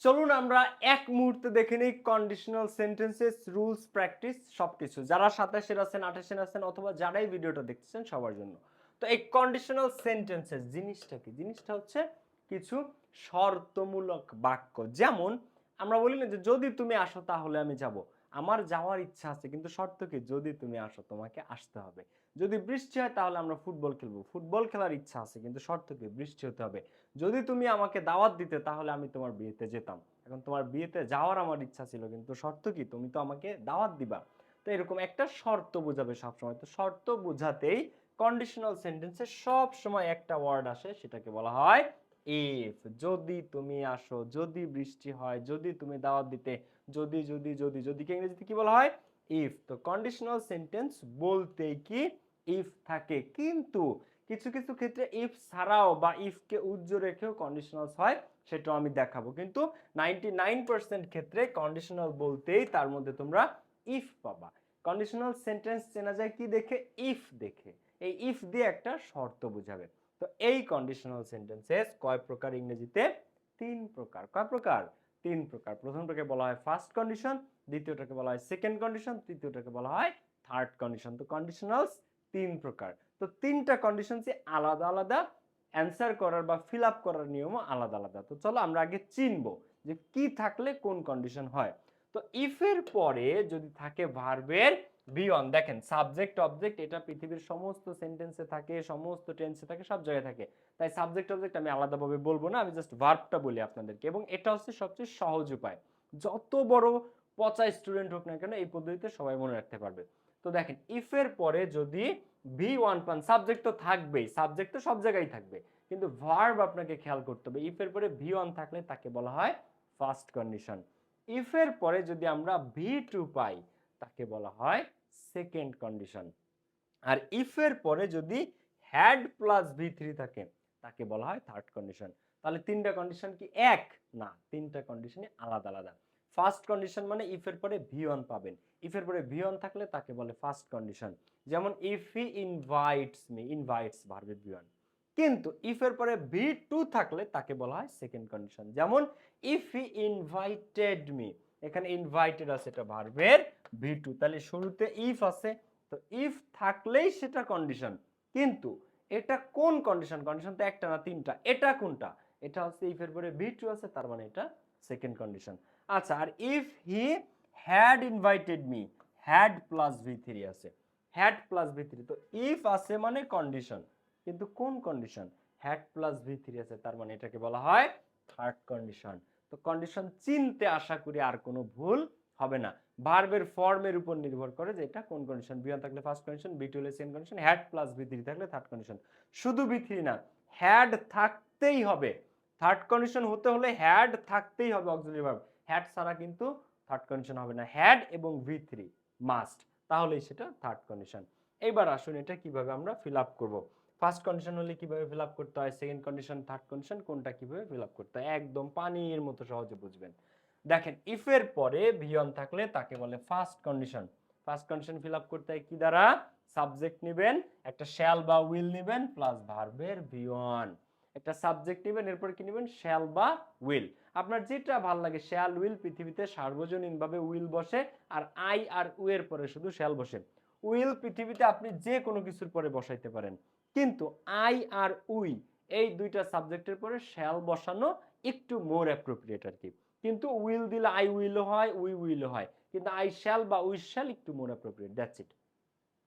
চলুন আমরা এক মুহূর্তে দেখে নিই কন্ডিশনাল সেন্টেন্সেস রুলস প্র্যাকটিস সবকিছু। যারা ২৭ এর আছেন, ২৮ এর আছেন অথবা যারাই ভিডিওটা দেখতেছেন সবার জন্য। তো এই কন্ডিশনাল সেন্টেন্সেস জিনিসটা কি? জিনিসটা হচ্ছে কিছু শর্তমূলক বাক্য। যেমন আমরা বলি না যে, "যদি তুমি আসো তাহলে আমি যাবো।" আমার যাওয়ার ইচ্ছা আছে কিন্তু শর্ত কি? যদি তুমি আসো তোমাকে আসতে হবে। যদি বৃষ্টি হয় তাহলে আমরা ফুটবল খেলবো। ফুটবল খেলার ইচ্ছা আছে কিন্তু শর্ত কি? বৃষ্টি হতে হবে। যদি তুমি আমাকে দাওয়াত দিতে তাহলে আমি তোমার বিয়েতে যেতাম। এখন তোমার বিয়েতে যাওয়ার আমার ইচ্ছা ছিল কিন্তু শর্ত কি? তুমি তো আমাকে দাওয়াত দিবা। তো এরকম একটা শর্ত বোঝাবে সবসময়। তো শর্ত বোঝাতেই কন্ডিশনাল সেন্টেন্সে সবসময় একটা ওয়ার্ড আসে সেটাকে বলা হয় ইফ। যদি তুমি আসো, যদি বৃষ্টি হয়, যদি তুমি দাওয়াত দিতে, যদিকে ইংরেজিতে কি বলা হয়? ইফ। তো কন্ডিশনাল সেন্টেন্স বলতেই কি ইফ থাকে। কিন্তু কিছু ক্ষেত্রে ইফ ছাড়াও বা ইফকে উজ্জ্ব রেখেও কন্ডিশনালস হয়, সেটাও আমি দেখাবো। কিন্তু 99% ক্ষেত্রে কন্ডিশনাল বলতেই তার মধ্যে তোমরা ইফ পাবা। কন্ডিশনাল সেন্টেন্স চেনা যায় কি দেখে? ইফ দেখে। এই ইফ দিয়ে একটা শর্ত বোঝাবে। তো এই কন্ডিশনাল সেন্টেন্সেস কয় প্রকার ইংরেজিতে? ৩ প্রকার। কয় প্রকার? ৩ প্রকার। প্রথমটাকে বলা হয় ফার্স্ট কন্ডিশন, দ্বিতীয়টাকে বলা হয় সেকেন্ড কন্ডিশন, তৃতীয়টাকে বলা হয় থার্ড কন্ডিশন। তো কন্ডিশনালস ৩ প্রকার। তো ৩টা কন্ডিশনসই আলাদা আলাদা, অ্যান্সার করার বা ফিল আপ করার নিয়মও আলাদা আলাদা। তো চলো আমরা আগে চিনবো যে কি থাকলে কোন কন্ডিশন হয়। তো ইফ এর পরে যদি থাকে ভার্বের বি অন, দেখেন সাবজেক্ট অবজেক্ট এটা পৃথিবীর সমস্ত সেন্টেন্সে থাকে, সমস্ত টেন্সে থাকে, সব জায়গায় থাকে। তাই সাবজেক্ট অবজেক্ট আমি আলাদাভাবে বলবো না, আমি জাস্ট ভার্বটা বলি আপনাদেরকে। এবং এটা হচ্ছে সবচেয়ে সহজ উপায়। যত বড় পচা স্টুডেন্ট হোক না কেন এই পদ্ধতিতে সবাই মনে রাখতে পারবে। তো দেখেন ইফ এর পরে যদি ভি ওয়ান পান, সাবজেক্ট তো থাকবেই, সাবজেক্ট তো সব জায়গায় থাকবে, কিন্তু ভার্ব আপনাকে খেয়াল করতে হবে। ইফ এর পরে ভি ওয়ান থাকলে তাকে বলা হয় ফার্স্ট কন্ডিশন। ইফ এর পরে যদি আমরা ভি টু পাই তাকে বলা হয় সেকেন্ড কন্ডিশন। আর ইফ এর পরে যদি হ্যাড প্লাস ভি থ্রি থাকে তাকে বলা হয় থার্ড কন্ডিশন। তাহলে ৩টা কন্ডিশন কি এক? না, ৩টা কন্ডিশনই আলাদা আলাদা। ফার্স্ট কন্ডিশন মানে ইফ এর পরে ভি ওয়ান পাবেন। ইফ এর পরে ভি ওয়ান থাকলে তাকে বলে ফার্স্ট কন্ডিশন। যেমন if he invites me, invites ভার্বের ভি ওয়ান। কিন্তু ইফ এর পরে ভি টু থাকলে তাকে বলা হয় সেকেন্ড কন্ডিশন। যেমন ইফ হি ইনভাইটেড মি, এখানে ইনভাইটেড আছে এটা ভার্বের ভি টু, তাহলে শুরুতে ইফ আছে, তো ইফ থাকলেই সেটা কন্ডিশন। কিন্তু এটা কোন কন্ডিশন? কন্ডিশন তো একটা না ৩টা। এটা কোনটা? এটা হচ্ছে ইফ এর পরে ভি টু আছে, তার মানে এটা সেকেন্ড কন্ডিশন। আচ্ছা, আর if he had invited me, had plus V three আছে, হ্যাড প্লাস ভি থ্রি, তো ইফ আছে মানে কন্ডিশন, কিন্তু কোন condition? Had plus V three আছে, তার মানে এটাকে বলা হয় থার্ড কন্ডিশন। তো কন্ডিশন চিনতে আশা করি আর কোনো ভুল হবে না। ভার্বের ফর্মের উপর নির্ভর করে যে এটা কোন কন্ডিশন। বি ওয়ান থাকলে ফার্স্ট কন্ডিশন, বি টু হলে second condition, had plus B three থাকলে থার্ড কন্ডিশন। শুধু বি থ্রি না, হ্যাড থাকতেই হবে। থার্ড কন্ডিশন হতে হলে হ্যাড থাকতেই হবে অক্সিলারি ভার্ব। হ্যাড ছাড়া কিন্তু থার্ড কন্ডিশন হবে না। হ্যাড এবং ভি থ্রি মাস্ট, তাহলেই সেটা থার্ড কন্ডিশন। এইবার আসুন এটা কিভাবে আমরা ফিল আপ করবো। ফার্স্ট কন্ডিশন হলে কিভাবে ফিল আপ করতে হয়, সেকেন্ড কন্ডিশন, থার্ড কন্ডিশন কোনটা কিভাবে ফিল আপ করতে হয়, একদম পানির মতো সহজে বুঝবেন। দেখেন ইফ এর পরে ভি অন থাকলে তাকে বলে first condition. First condition fill up করতে হয় কি দ্বারা? সাবজেক্ট নেবেন, একটা শ্যাল বা উইল নেবেন প্লাস ভার্বের ভি ওয়ান। একটা সাবজেক্ট নেবেন, এরপর কি নেবেন? শ্যাল বা উইল। আপনার যেটা ভালো লাগে, শ্যাল উইল পৃথিবীতে সার্বজনীন ভাবে উইল বসে, আর আই আর উ এর পরে শুধু শ্যাল বসে। উইল পৃথিবীতে আপনি যে কোনো কিছুর পরে বসাইতে পারেন, কিন্তু আই আর উই এই দুইটা সাবজেক্টের পরে শ্যাল বসানো একটু মোর অ্যাপ্রোপ্রিয়েট আর কি। কিন্তু উইল দিলে আই উইলও হয়, উই উইলও হয়, কিন্তু আই শ্যাল বা উই শ্যাল একটু মোর অ্যাপ্রোপ্রিয়েট, দ্যাটস ইট।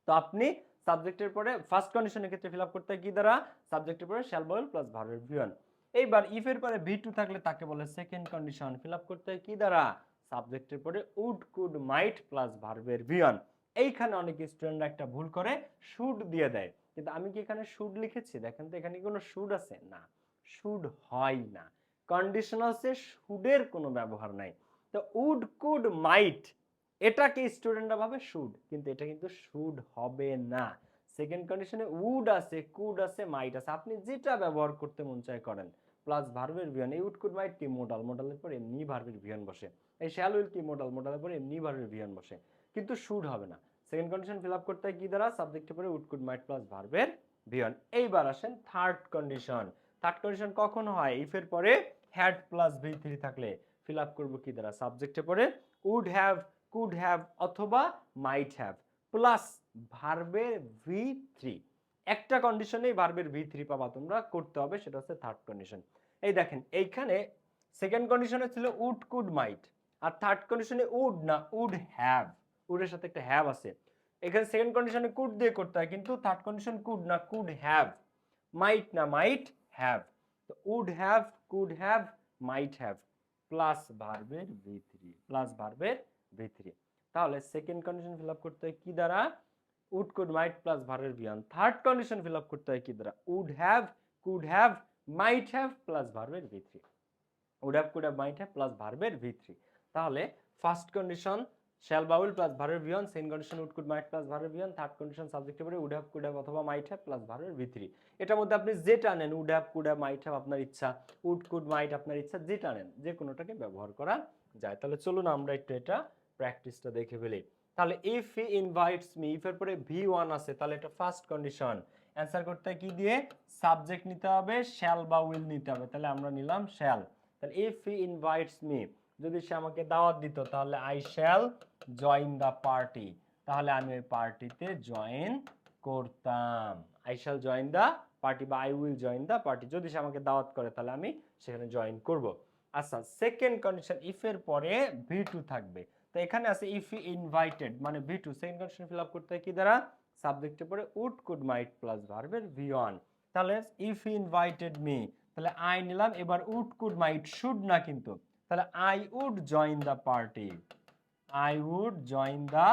তো আপনি সাবজেক্টের পরে ফার্স্ট কন্ডিশনের ক্ষেত্রে ফিল আপ করতে হয় কি দ্বারা? সাবজেক্টের পরে শ্যাল বল প্লাস ভার্বের ভি ওয়ান। এইবার ইফ এর পরে ভি টু থাকলে তাকে বলে সেকেন্ড কন্ডিশন। ফিল আপ করতে হয় কি দ্বারা? সাবজেক্টের পরে উড কুড মাইট প্লাস ভার্বের ভি ওয়ান। এইখানে অনেক স্টুডেন্টরা একটা ভুল করে, শুড দিয়ে দেয়। কিন্তু আমি কি এখানে শুড লিখেছি? দেখেন তো এখানে কোনো শুড আছে? না, শুড হয় না। কন্ডিশনালসে শুডের কোনো ব্যবহার নাই। তো উড কুড মাইট এটাকে স্টুডেন্টরা ভাবে শুড, কিন্তু এটা কিন্তু শুড হবে না। সেকেন্ড কন্ডিশনে উড আছে, কুড আছে, মাইট আছে, আপনি যেটা ব্যবহার করতে মন চায় করেন। প্লাস ভার্বের ভিয়ন, এই উড কুড মাইট কি মোডাল, মোডালের পর এমনি ভার্বের ভিয়ন বসে। এই শ্যাল উইল কি মোডাল, মোডালের পর এমনি ভার্বের ভিয়ন বসে, কিন্তু শুড হবে না। সেকেন্ড কন্ডিশন ফিল আপ করতে হয় কি দ্বারা? সাবজেক্টের পরে উড কুড মাইট প্লাস ভার্বের ভিয়ন। এইবার আসেন থার্ড কন্ডিশন। থার্ড কন্ডিশন কখন হয়? ইফ এর পরে হ্যাড প্লাস V3 থাকলে ফিল আপ করবো কি দ্বারা? সাবজেক্টে পরে উড হ্যাভ, কুড হ্যাভ অথবা মাইট হ্যাভ প্লাস ভার্বের V3। একটা কন্ডিশনেই ভার্বের V3 পাবা তোমরা, করতে হবে সেটা হচ্ছে থার্ড কন্ডিশন। এই দেখেন এইখানে সেকেন্ড কন্ডিশনে ছিল উড কুড মাইট, আর থার্ড কন্ডিশনে উড না উড হ্যাভ, উডের সাথে একটা হ্যাভ আছে। এখানে সেকেন্ড কন্ডিশনে কুড দিয়ে করতে হয়, কিন্তু থার্ড কন্ডিশন কুড না কুড হ্যাভ, মাইট না মাইট হ্যাভ। তো would have, could have, might have plus ভার্বের V3, প্লাস ভার্বের V3। তাহলে সেকেন্ড কন্ডিশন ফিল আপ করতে হয় কি দ্বারা? উড কুড মাইট প্লাস ভার্বের V1। Third condition fill up করতে হয় কি দ্বারা? Would have, could have, might have plus ভার্বের V3। Would have, could have, might have plus ভার্বের V3। তাহলে ফার্স্ট কন্ডিশন শ্যাল বা উইল প্লাস ভার্বের V1, second condition would could might plus ভার্বের V1, থার্ড কন্ডিশন সাবজেক্টের পরে would have, could have অথবা মাইট have plus ভার্বের V3। এটার মধ্যে আপনি যেটা নেন, would have, could have, might have আপনার ইচ্ছা, উড কুড মাইট আপনার ইচ্ছা, যেটা নেন যে কোনোটাকে ব্যবহার করা যায়। তাহলে চলুন আমরা একটু এটা প্র্যাকটিসটা দেখে ফেলি। তাহলে if he invites me, if এর পরে V1 আছে তাহলে এটা ফার্স্ট কন্ডিশন। অ্যান্সার করতে কি দিয়ে? সাবজেক্ট নিতে হবে, শ্যাল বা উইল নিতে হবে। তাহলে আমরা নিলাম শ্যাল। তাহলে ইফ হি ইনভাইটস মি, যদি সে আমাকে দাওয়াত দিত তাহলে I shall join the party, তাহলে আমি ওই পার্টিতে জয়েন করতাম। I shall join the party বা I will join the party, যদি সে আমাকে দাওয়াত করে তাহলে আমি সেখানে জয়েন করব। আচ্ছা, সেকেন্ড কন্ডিশন ইফ এর পরে V2 থাকবে। তো এখানে আছে ইফ হি ইনভাইটেড মানে V2, second condition fill up করতে হয় কি দ্বারা? সাবজেক্টের পরে উড কুড মাইট প্লাস ভার্বের V1। তাহলে ইফ হি ইনভাইটেড মি, তাহলে আই নিলাম, এবার উড কুড মাইট শুড না কিন্তু, তাহলে I would join the party, I would join the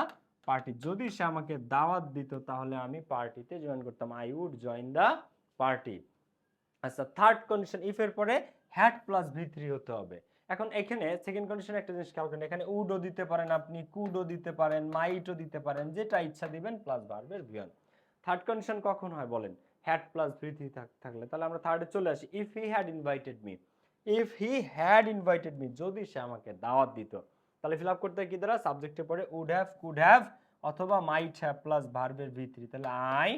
party, যদি সে আমাকে দাওয়াত দিত তাহলে আমি পার্টিতে জয়েন করতাম, I would join the party. আচ্ছা, থার্ড কন্ডিশন ইফ এর পরে হ্যাড প্লাস V3 হতে হবে। এখন এখানে সেকেন্ড কন্ডিশন একটা জিনিস খেয়াল করেন, এখানে উডও দিতে পারেন আপনি, কুডও দিতে পারেন, মাইটও দিতে পারেন, যেটা ইচ্ছা দিবেন প্লাস ভার্বের V1। থার্ড কন্ডিশন কখন হয় বলেন? হ্যাড প্লাস V3 থাকলে। তাহলে আমরা থার্ডে চলে আসি, if he had invited me, if he had invited me, যদি সে আমাকে দাওয়াত দিত, তাহলে ফিল আপ করতে হয় কি দ্বারা? সাবজেক্টে পড়ে উড হ্যাভ, কুড হ্যাভ অথবা মাইট হ্যাভ প্লাস ভার্বের V3। তাহলে আই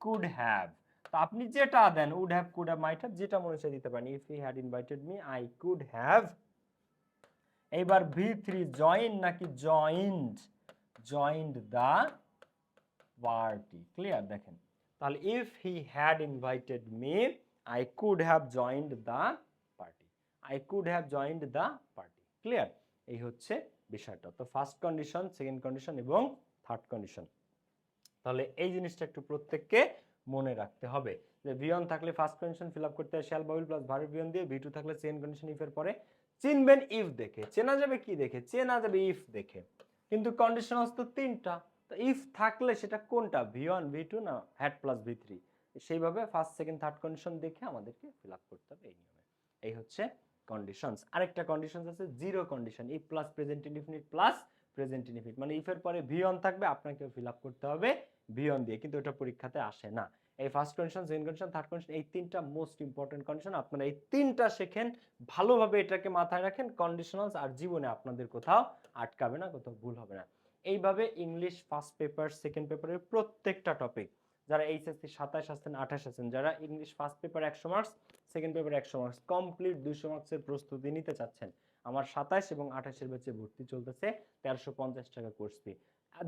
কুড হ্যাভ, তো আপনি যেটা দেন would have, could have, might have, যেটা মনে হচ্ছে দিতে পারেন। If he had invited me I could have, এইবার V3 জয়েন নাকি joined? Joined the party. Clear? দেখেন তাহলে if he had invited me I could have joined the party, I could have joined the party. Clear? এই হচ্ছে বিষয়টা। তো first condition, second condition এবং third condition. তাহলে এই জিনিসটা একটু প্রত্যেককে মনে রাখতে হবে যে V1 থাকলে ফার্স্ট কন্ডিশন ফিল আপ করতে হয় শ্যাল বা উইল প্লাস ভার্ব V1 দিয়ে, V2 থাকলে সেকেন্ড কন্ডিশন ইফ এর পরে চিনবেন ইফ দেখে। চেনা যাবে কি দেখে? চেনা যাবে ইফ দেখে। কিন্তু কন্ডিশন হচ্ছে তিনটা, তো ইফ থাকলে সেটা কোনটা? V1, V2 না হ্যাড প্লাস V3? সেইভাবে ফার্স্ট, সেকেন্ড, থার্ড কন্ডিশন দেখে আমাদেরকে ফিল আপ করতে হবে এই নিয়মে। এই হচ্ছে কন্ডিশনস। আরেকটা কন্ডিশনস আছে zero condition, if plus present indefinite plus present indefinite, মানে ইফ এর পরে V1 থাকবে, আপনাকে ফিল আপ করতে হবে V1 দিয়ে, কিন্তু এটা পরীক্ষাতে আসে না। এই first condition, second condition, third condition, এই তিনটা মোস্ট ইম্পর্টেন্ট কন্ডিশন। আপনারা এই তিনটা শেখেন, ভালোভাবে এটাকে মাথায় রাখেন, কন্ডিশনালস আর জীবনে আপনাদের কোথাও আটকাবে না, কোথাও ভুল হবে না। এইভাবে ইংলিশ ফার্স্ট পেপার, সেকেন্ড পেপারের প্রত্যেকটা টপিক, যারা এইচএসসি 27 আসছেন, 28 আসছেন, যারা English first paper 100 marks, second paper 100 marks, complete 200 মার্কসের প্রস্তুতি নিতে চাচ্ছেন, আমার 27 এবং 28 এর ব্যাচে ভর্তি চলতেছে 1350 টাকা কোর্স ফি।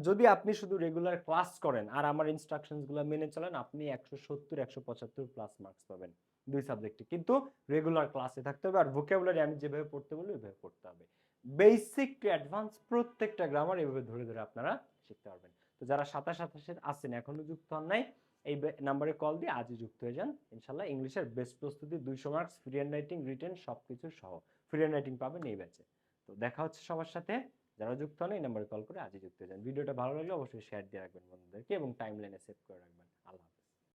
যদি আপনি শুধু রেগুলার ক্লাস করেন আর আমার ইনস্ট্রাকশনসগুলো মেনে চলেন, আপনি 170 175 প্লাস মার্কস পাবেন দুই সাবজেক্টে, কিন্তু রেগুলার ক্লাসে থাকতে হবে। আর ভোকাবুলারি আমি যেভাবে পড়তে বলি ওইভাবে পড়তে হবে, বেসিক টু অ্যাডভান্স প্রত্যেকটা গ্রামার এভাবে ধরে ধরে আপনারা শিখতে পারবেন। তো যারা 27 28 আছেন এখনো যুক্ত হন নাই, এই নাম্বারে কল দিয়ে আজই যুক্ত হয়ে যান। ইনশাআল্লাহ ইংলিশের বেস্ট প্রস্তুতি, 200 marks, free hand writing, written সবকিছু সহ ফ্রি হ্যান্ড রাইটিং পাবেন এই ব্যাচে। তো দেখা হচ্ছে সবার সাথে। যারা যুক্ত হন এই নাম্বারে কল করে আজই যুক্ত হয়ে যান। ভিডিওটা ভালো লাগলে অবশ্যই শেয়ার দিয়ে রাখবেন বন্ধুদেরকে এবং টাইমলাইনে সেভ করে রাখবেন। আল্লাহ।